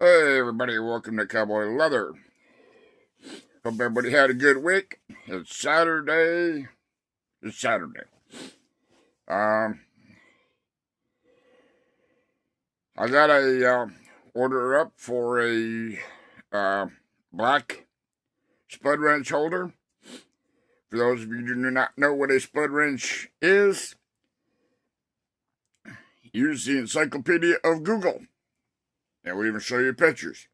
Hey everybody, welcome to Cowboy Leather. Hope everybody had a good week. It's Saturday. Um, I got a order up for a black Spud wrench holder. For those of you who do not know what a Spud wrench is, use the encyclopedia of Google. And we'll even show you pictures.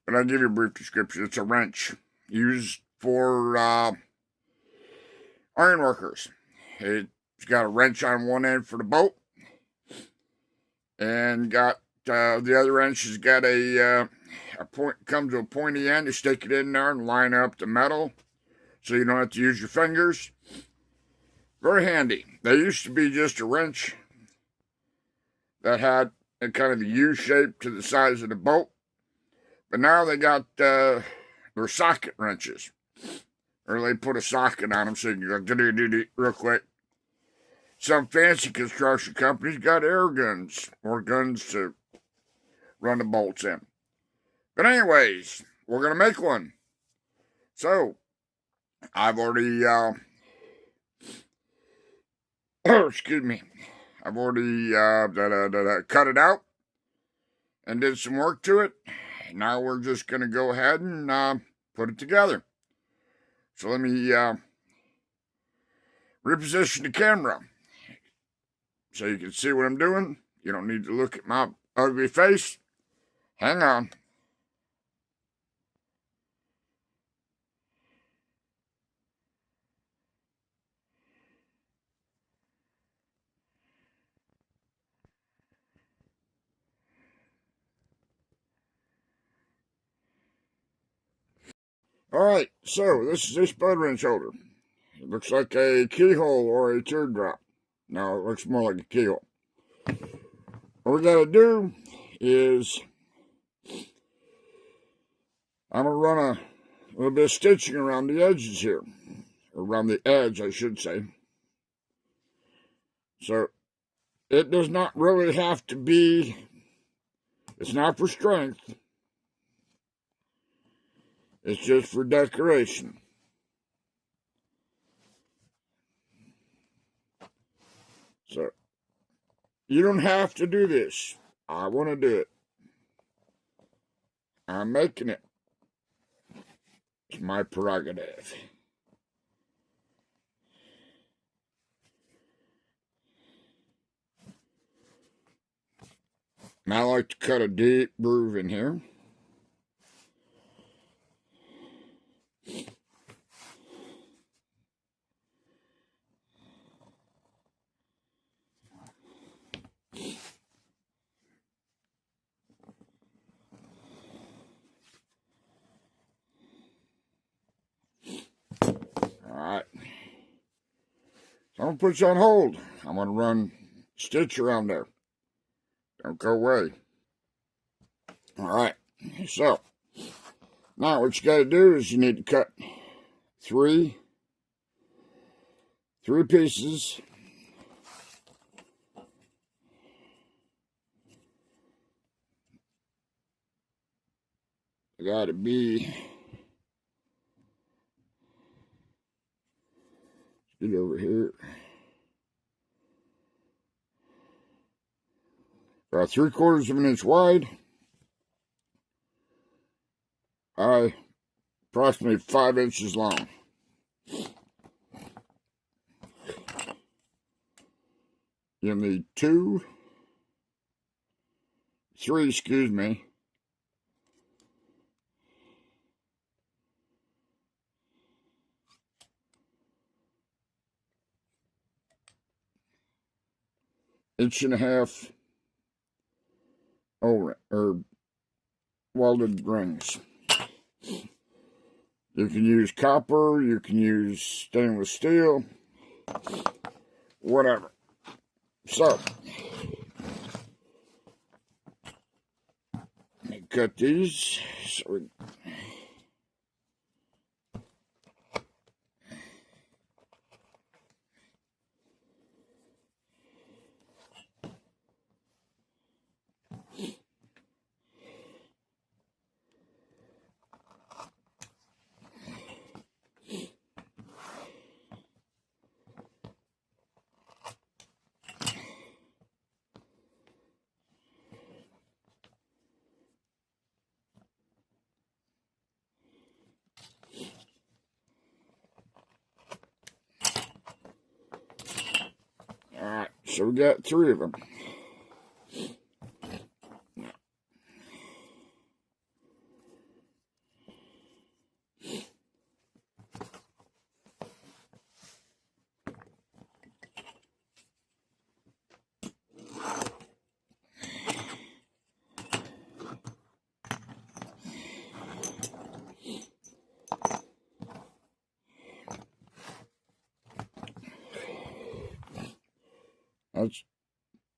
But I'll give you a brief description. It's a wrench used for ironworkers. It's got a wrench on one end for the bolt, and got the other wrench has got a point, comes to a pointy end. You stick it in there and line up the metal, so you don't have to use your fingers. Very handy. They used to be just a wrench that had a kind of a U shape to the size of the bolt, but now they got their socket wrenches, or they put a socket on them so you can go do real quick. Some fancy construction companies got air guns, or guns to run the bolts in. But anyways, we're going to make one. So, I've already, excuse me, I've already cut it out and did some work to it. Now we're just going to go ahead and put it together. So let me reposition the camera so you can see what I'm doing. You don't need to look at my ugly face. Hang on. Alright, so this is a Spud wrench holder. It looks like a keyhole or a teardrop. No, it looks more like a keyhole. What we gotta do is I'm gonna run a little bit of stitching around the edges here. Around the edge, I should say. So it does not really have to be, it's not for strength. It's just for decoration. So, you don't have to do this. I want to do it. I'm making it. It's my prerogative. And I like to cut a deep groove in here. Alright. So I'm going to put you on hold. I'm going to run stitch around there. Don't go away. Alright. So, now what you got to do is you need to cut three pieces. They got to be, get over here. About 3/4 of an inch wide. Approximately 5 inches long. You'll need 3, excuse me. Inch and a half or welded rings. You can use copper, you can use stainless steel, whatever. So, let me cut these. So So we got 3 of them. Let's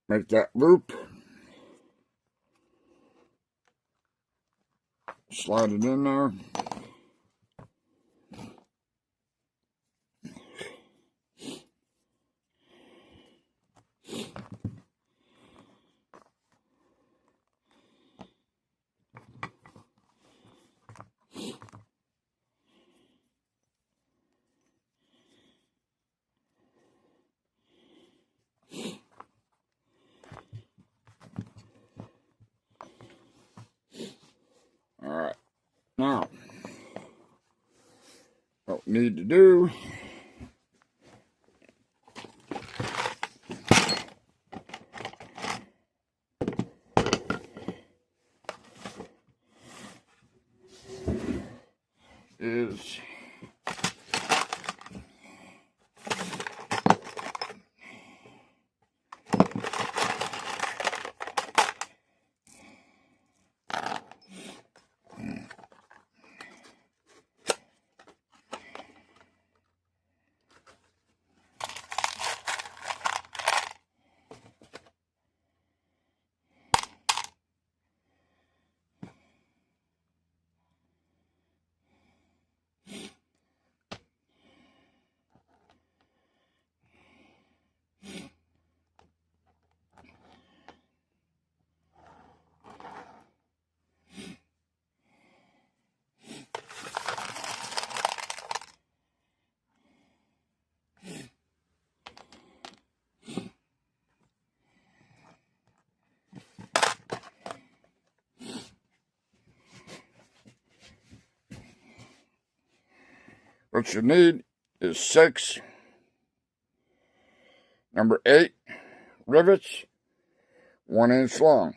make that loop. Slide it in there. Alright, now what we need to do is what you need is 6 number 8 rivets, 1 inch long.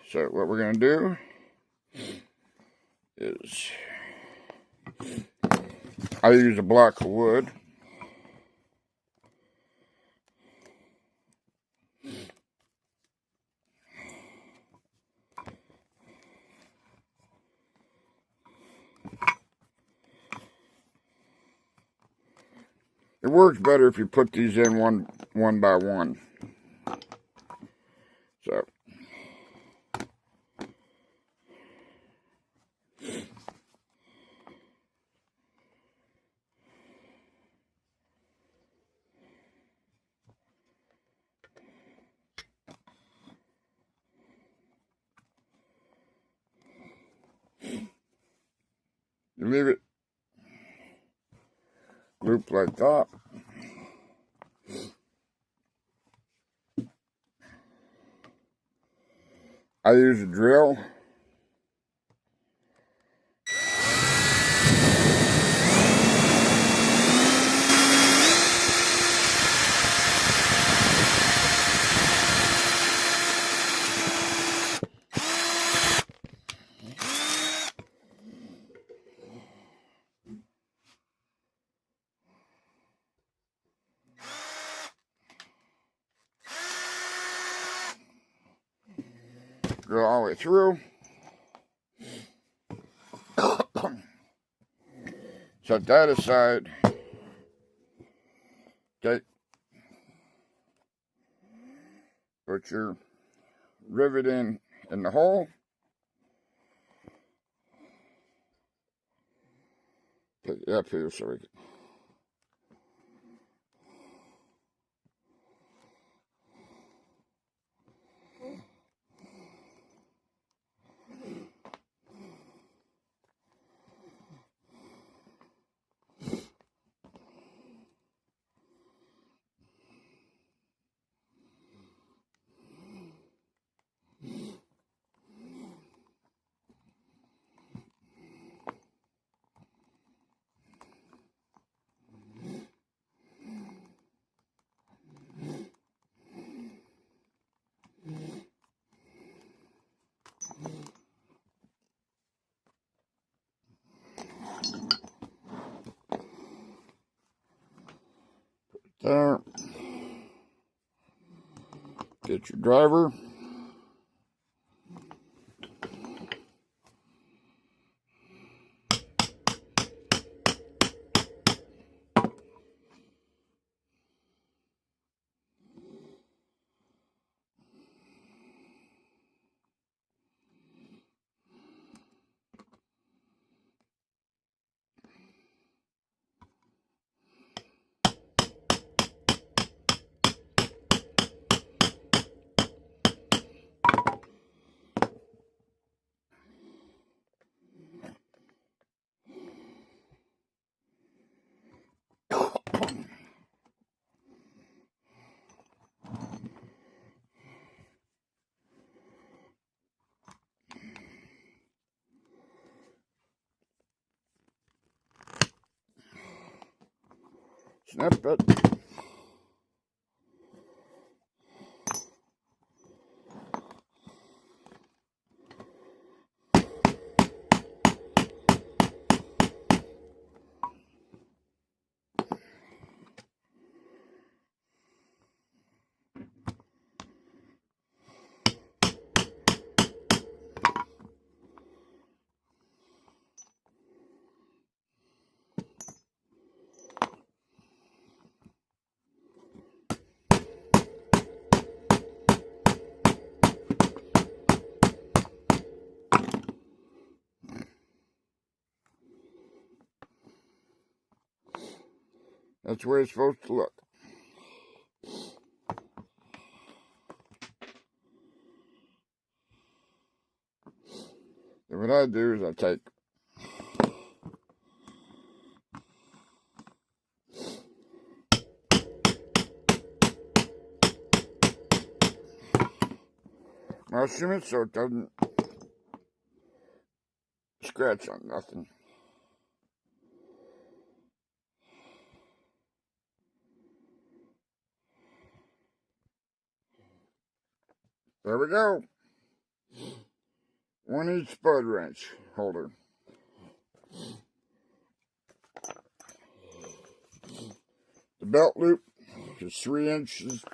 So what we're going to do is I use a block of wood. It works better if you put these in one by one. So you leave it loop like that. I use a drill. Go all the way through. Set that aside. Okay. Put your rivet in the hole. Put it up here so we can. There. Get your driver. Snap it. That's the way it's supposed to look. And what I do is I take my cement so it doesn't scratch on nothing. There we go. 1 each Spud wrench holder. The belt loop is 3 inches.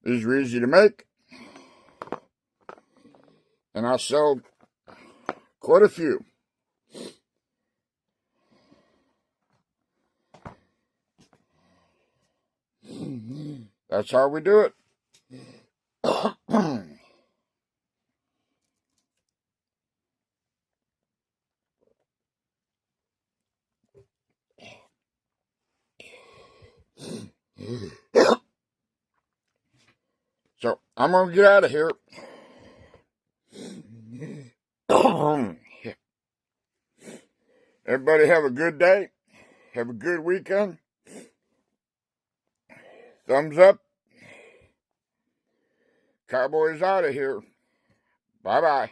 These are easy to make. And I sell quite a few. That's how we do it. So, I'm going to get out of here. Everybody have a good day. Have a good weekend. Thumbs up. Cowboys out of here. Bye-bye.